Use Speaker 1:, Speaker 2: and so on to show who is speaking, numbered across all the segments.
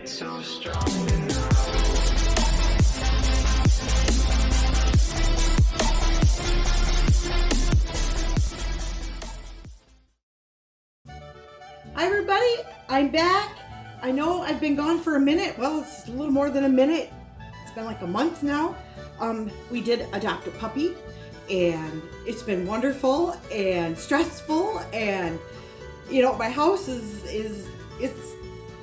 Speaker 1: so strong enough.
Speaker 2: Hi everybody, I'm back. I know I've been gone for a minute. Well, it's a little more than a minute. It's been like a month now. We did adopt a puppy and it's been wonderful and stressful, and you know, my house is it's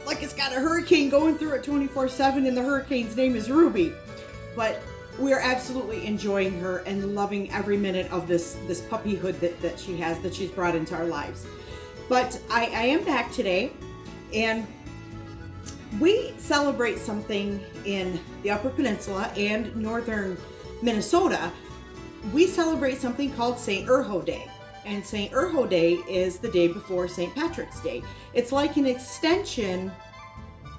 Speaker 2: like it's got a hurricane going through it 24/7, and the hurricane's name is Ruby. But we are absolutely enjoying her and loving every minute of this puppyhood that she has, that she's brought into our lives. But I am back today, and we celebrate something in the Upper Peninsula and northern Minnesota. We celebrate something called St.Urho Day. And St.Urho Day is the day before St. Patrick's Day. It's like an extension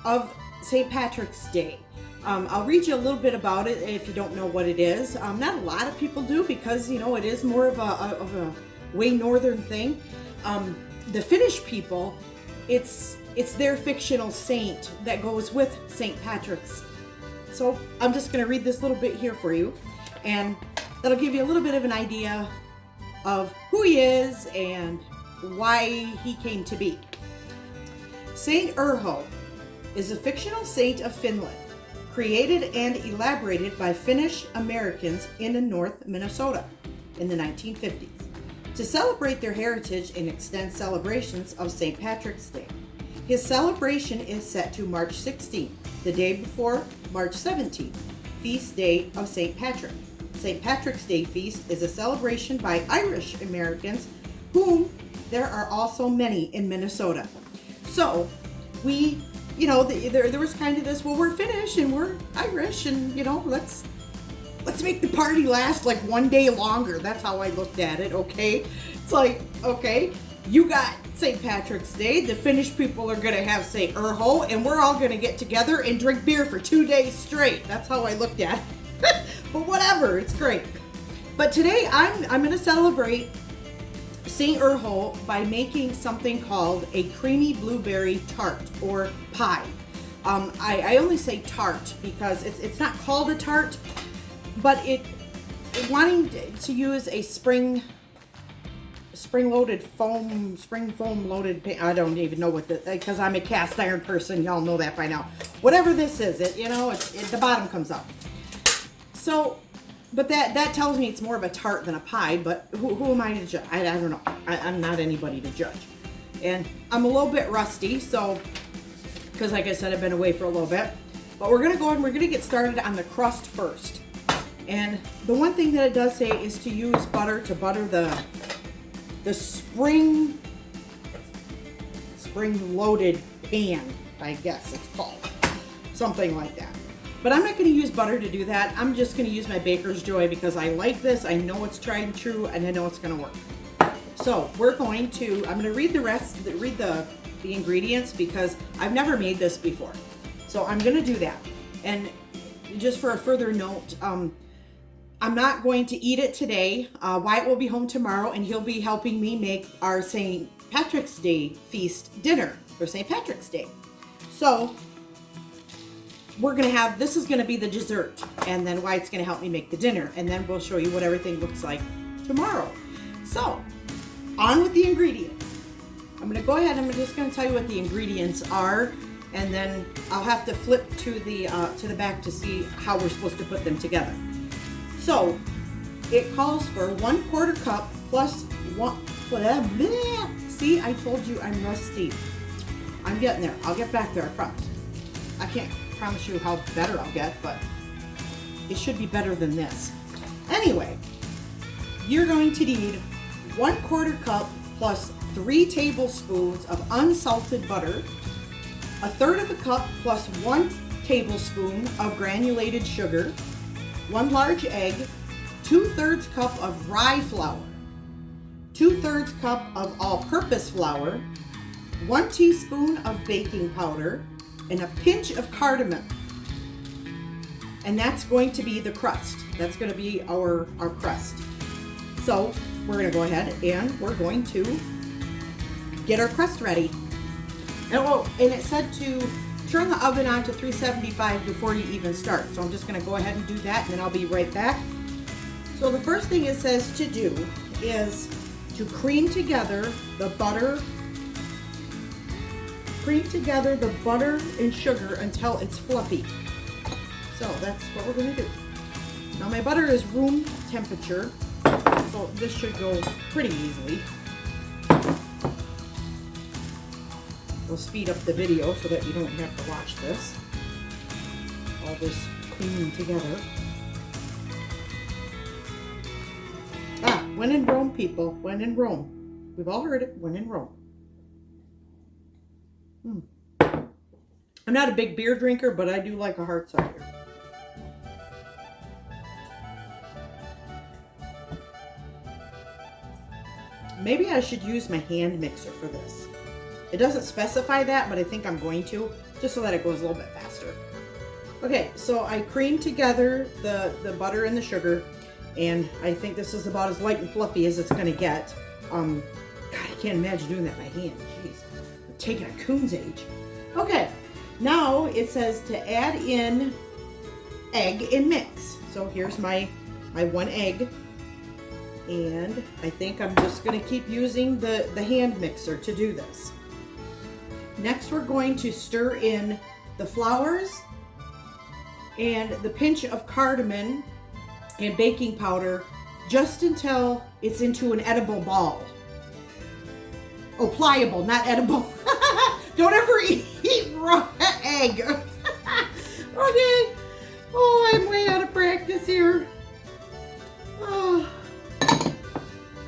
Speaker 2: of St. Patrick's Day. I'll read you a little bit about it if you don't know what it is. Not a lot of people do, because you know it is more of a way northern thing. The Finnish people, it's their fictional saint that goes with St. Patrick's. So I'm just going to read this little bit here for you, and that'll give you a little bit of an idea of who he is and why he came to be. St.Urho is a fictional saint of Finland, created and elaborated by Finnish Americans in North Minnesota in the 1950s. To celebrate their heritage and extend celebrations of St. Patrick's Day. His celebration is set to March 16th, the day before March 17th, feast day of St. Patrick. St. Patrick's Day feast is a celebration by Irish Americans, whom there are also many in Minnesota. So we, you know, there was kind of this, well, we're Finnish and we're Irish, and you know, let's make the party last like one day longer. That's how I looked at it, okay? It's like, okay, you got St. Patrick's Day, the Finnish people are gonna have St.Urho, and we're all gonna get together and drink beer for 2 days straight. That's how I looked at it. But whatever, it's great. But today I'm gonna celebrate St.Urho by making something called a creamy blueberry tart or pie. I only say tart because it's not called a tart, but wanting to use a spring foam loaded paint. I don't even know what because I'm a cast iron person. Y'all know that by now. Whatever this is, the bottom comes up. So, but that tells me it's more of a tart than a pie. But who am I to judge? I don't know. I'm not anybody to judge. And I'm a little bit rusty, so because like I said, I've been away for a little bit. But we're gonna go and we're gonna get started on the crust first. And the one thing that it does say is to use butter to butter the spring loaded pan, I guess it's called. Something like that. But I'm not going to use butter to do that. I'm just going to use my Baker's Joy because I like this. I know it's tried and true, and I know it's going to work. So I'm going to read the ingredients because I've never made this before. So I'm going to do that. And just for a further note, I'm not going to eat it today. Wyatt will be home tomorrow, and he'll be helping me make our St. Patrick's Day feast dinner for St. Patrick's Day. So this is going to be the dessert, and then Wyatt's going to help me make the dinner, and then we'll show you what everything looks like tomorrow. So on with the ingredients. I'm going to go ahead. I'm just going to tell you what the ingredients are, and then I'll have to flip to the back to see how we're supposed to put them together. So it calls for 1/4 cup plus one. See, I told you I'm rusty. I'm getting there. I'll get back there, I promise. I can't promise you how better I'll get, but it should be better than this. Anyway, you're going to need 1/4 cup plus 3 tablespoons of unsalted butter, 1/3 cup plus 1 tablespoon of granulated sugar, 1 large egg, 2/3 cup of rye flour, 2/3 cup of all-purpose flour, 1 teaspoon of baking powder, and a pinch of cardamom. And that's going to be the crust. That's going to be our crust. So we're going to go ahead and we're going to get our crust ready. And it said to turn the oven on to 375 before you even start. So I'm just gonna go ahead and do that, and then I'll be right back. So the first thing it says to do is to cream together the butter and sugar until it's fluffy. So that's what we're gonna do. Now my butter is room temperature, so this should go pretty easily. We'll speed up the video so that you don't have to watch this. All this creaming together. When in Rome, people. When in Rome. We've all heard it. When in Rome. I'm not a big beer drinker, but I do like a hard cider. Maybe I should use my hand mixer for this. It doesn't specify that, but I think I'm going to, just so that it goes a little bit faster. Okay, so I creamed together the butter and the sugar, and I think this is about as light and fluffy as it's gonna get. God, I can't imagine doing that by hand. Jeez, I'm taking a coon's age. Okay, now it says to add in egg and mix. So here's my one egg. And I think I'm just going to keep using the hand mixer to do this. Next, we're going to stir in the flours and the pinch of cardamom and baking powder just until it's into an edible ball. Oh, pliable, not edible. Don't ever eat raw egg. Okay. Oh, I'm way out of practice here. Oh.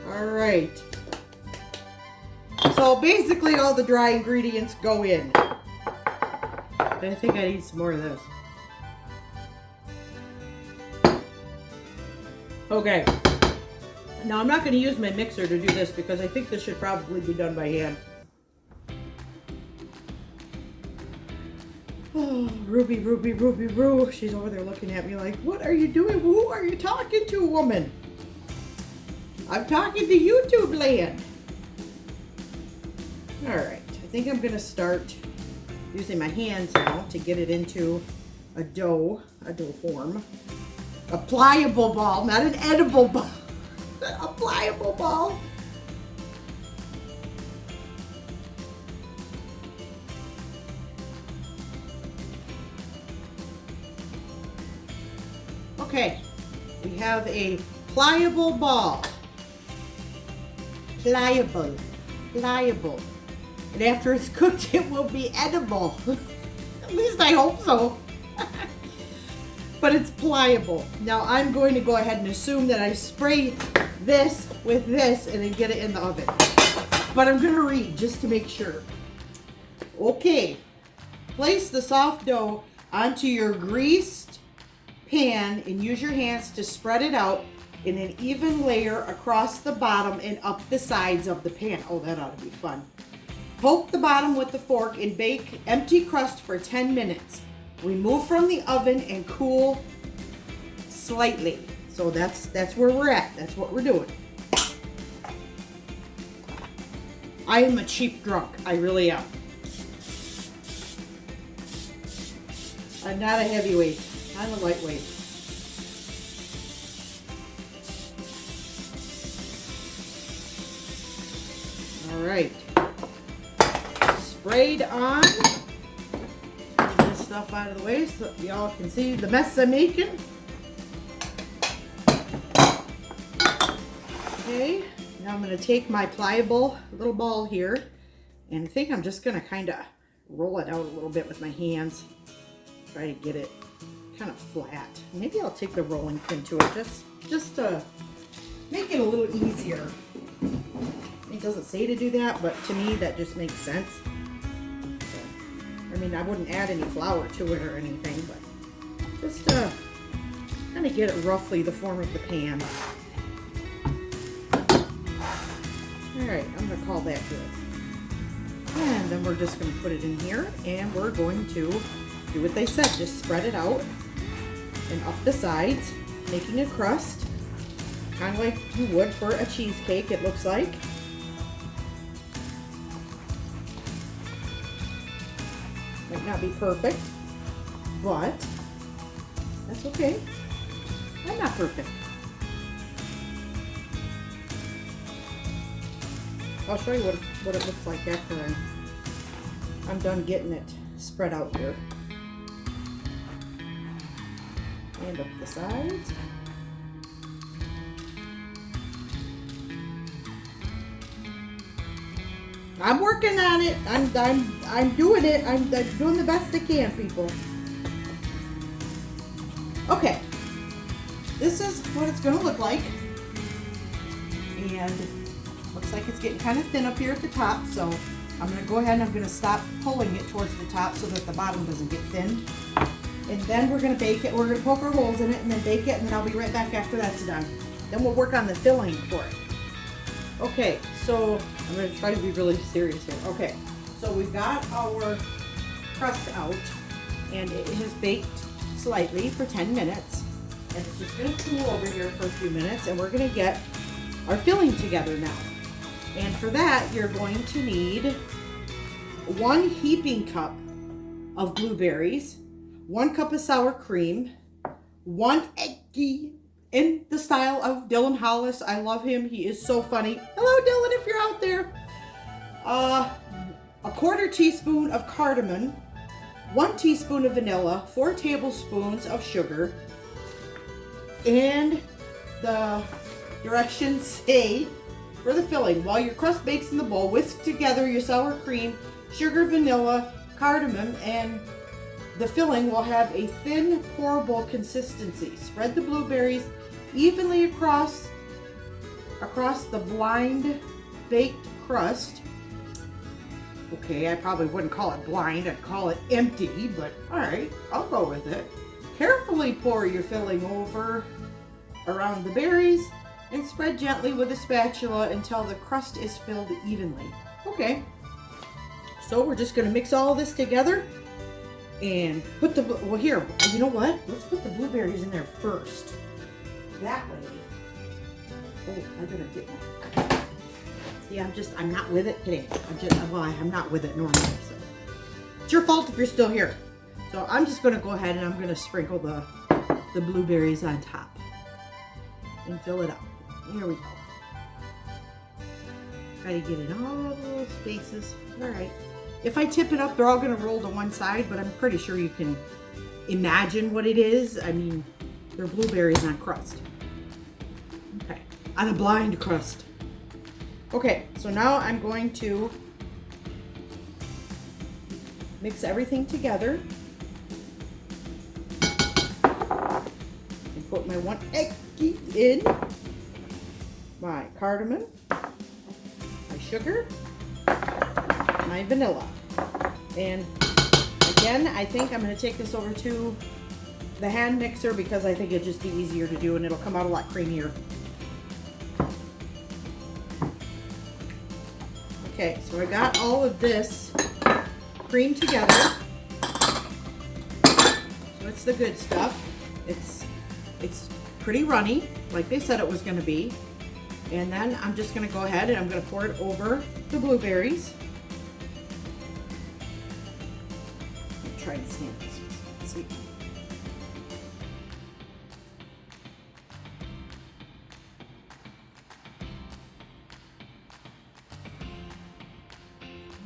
Speaker 2: All right. So basically all the dry ingredients go in. But I think I need some more of this. Okay. Now I'm not going to use my mixer to do this because I think this should probably be done by hand. Oh, Ruby, Ruby, Ruby, Roo. She's over there looking at me like, what are you doing? Who are you talking to, woman? I'm talking to YouTube land. All right, I think I'm gonna start using my hands now to get it into a dough form. A pliable ball, not an edible ball. A pliable ball. Okay, we have a pliable ball. Pliable. And after it's cooked, it will be edible. At least I hope so. But it's pliable. Now I'm going to go ahead and assume that I spray this with this and then get it in the oven. But I'm going to read just to make sure. Okay. Place the soft dough onto your greased pan and use your hands to spread it out in an even layer across the bottom and up the sides of the pan. Oh, that ought to be fun. Poke the bottom with the fork and bake empty crust for 10 minutes. Remove from the oven and cool slightly. So that's where we're at. That's what we're doing. I am a cheap drunk. I really am. I'm not a heavyweight. I'm a lightweight. All right. Sprayed on. Get this stuff out of the way so y'all can see the mess I'm making. Okay. Now I'm going to take my pliable little ball here, and I think I'm just going to kind of roll it out a little bit with my hands. Try to get it kind of flat. Maybe I'll take the rolling pin to it just to make it a little easier. It doesn't say to do that, but to me that just makes sense. So, I mean, I wouldn't add any flour to it or anything, but just kind of get it roughly the form of the pan. Alright, I'm going to call that good. And then we're just going to put it in here, and we're going to do what they said. Just spread it out and up the sides, making a crust, kind of like you would for a cheesecake, it looks like. Might not be perfect, but that's okay. I'm not perfect. I'll show you what it looks like after I'm done getting it spread out here. And up the sides. I'm working on it. I'm doing it. I'm doing the best I can, people. Okay. This is what it's gonna look like. And looks like it's getting kind of thin up here at the top, so I'm gonna go ahead and I'm gonna stop pulling it towards the top so that the bottom doesn't get thin. And then we're gonna bake it. We're gonna poke our holes in it and then bake it, and then I'll be right back after that's done. Then we'll work on the filling for it. Okay, so I'm gonna try to be really serious here. Okay, so we've got our crust out, and it has baked slightly for 10 minutes. And it's just gonna cool over here for a few minutes, and we're gonna get our filling together now. And for that, you're going to need 1 heaping cup of blueberries, 1 cup of sour cream, 1 eggy in the style of Dylan Hollis. I love him. He is so funny. Hello, Dylan, if you're out there. A 1/4 teaspoon of cardamom, 1 teaspoon of vanilla, 4 tablespoons of sugar, and the directions say for the filling, while your crust bakes in the bowl, whisk together your sour cream, sugar, vanilla, cardamom, and the filling will have a thin, pourable consistency. Spread the blueberries evenly across the blind baked crust. Okay, I probably wouldn't call it blind, I'd call it empty, but all right, I'll go with it. Carefully pour your filling over around the berries and spread gently with a spatula until the crust is filled evenly. Okay, so we're just gonna mix all of this together and put the, well here, you know what? Let's put the blueberries in there first. That way. Oh, I better get my, see, I'm not with it today. I'm not with it normally, so. It's your fault if you're still here. So I'm just gonna go ahead and I'm gonna sprinkle the blueberries on top and fill it up. Here we go. Try to get in all those spaces. All right. If I tip it up, they're all gonna roll to one side, but I'm pretty sure you can imagine what it is. I mean, they're blueberries on crust. Okay, on a blind crust. Okay, so now I'm going to mix everything together and put my 1 egg in, my cardamom, my sugar, my vanilla. And again, I think I'm going to take this over to the hand mixer because I think it'd just be easier to do and it'll come out a lot creamier. Okay, so I got all of this creamed together. So it's the good stuff. It's pretty runny, like they said it was going to be. And then I'm just going to go ahead and I'm going to pour it over the blueberries. Try and stand this. Let's see.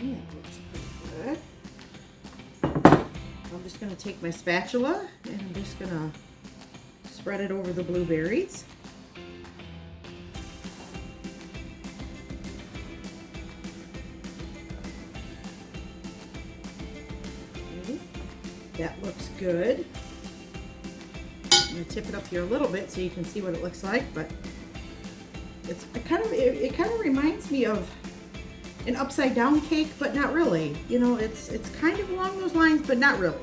Speaker 2: Yeah, that looks pretty good. I'm just going to take my spatula and I'm just going to spread it over the blueberries. That looks good. I'm going to tip it up here a little bit so you can see what it looks like, but it kind of reminds me of an upside down cake, but not really. You know, it's kind of along those lines, but not really.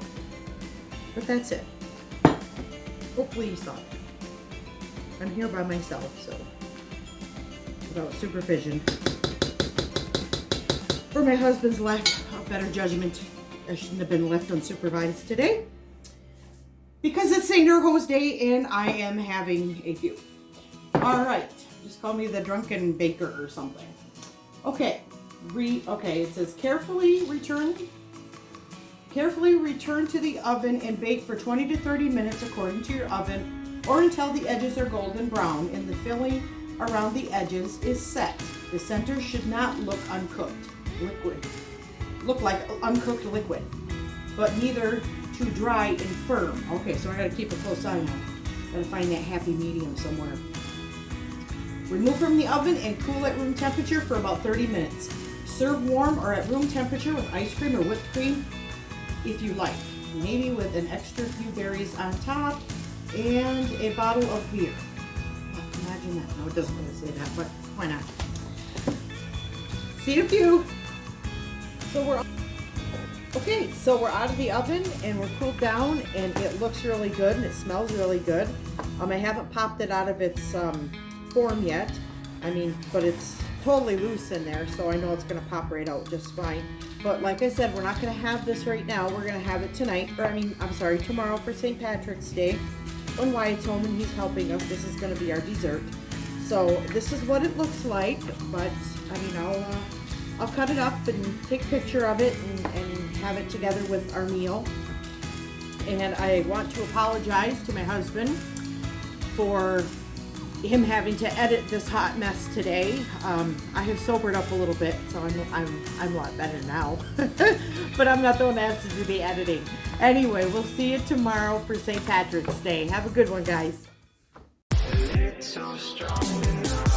Speaker 2: But that's it. Hopefully you saw it. I'm here by myself, so without supervision. For my husband's lack of better judgment, I shouldn't have been left unsupervised today because it's St.Urho's Day and I am having a few. All right, just call me the drunken baker or something. Okay, okay, it says carefully return Carefully return to the oven and bake for 20 to 30 minutes according to your oven, or until the edges are golden brown and the filling around the edges is set. The center should not look look like uncooked liquid, but neither too dry and firm. Okay, so I gotta keep a close eye on. Gotta find that happy medium somewhere. Remove from the oven and cool at room temperature for about 30 minutes. Serve warm or at room temperature with ice cream or whipped cream if you like. Maybe with an extra few berries on top and a bottle of beer. Oh, imagine that. No, it doesn't really say that, but why not? See you in a few. So we're out of the oven and we're cooled down, and it looks really good and it smells really good. I haven't popped it out of its form yet. But it's totally loose in there, so I know it's gonna pop right out just fine. But like I said, we're not gonna have this right now. We're gonna have it tonight, tomorrow for St. Patrick's Day. When Wyatt's home and he's helping us, this is gonna be our dessert. So this is what it looks like, but I'll cut it up and take a picture of it and have it together with our meal. And I want to apologize to my husband for him having to edit this hot mess today. I have sobered up a little bit, so I'm a lot better now. But I'm not the one that has to do the editing. Anyway, we'll see you tomorrow for St. Patrick's Day. Have a good one, guys.
Speaker 1: It's so strong enough.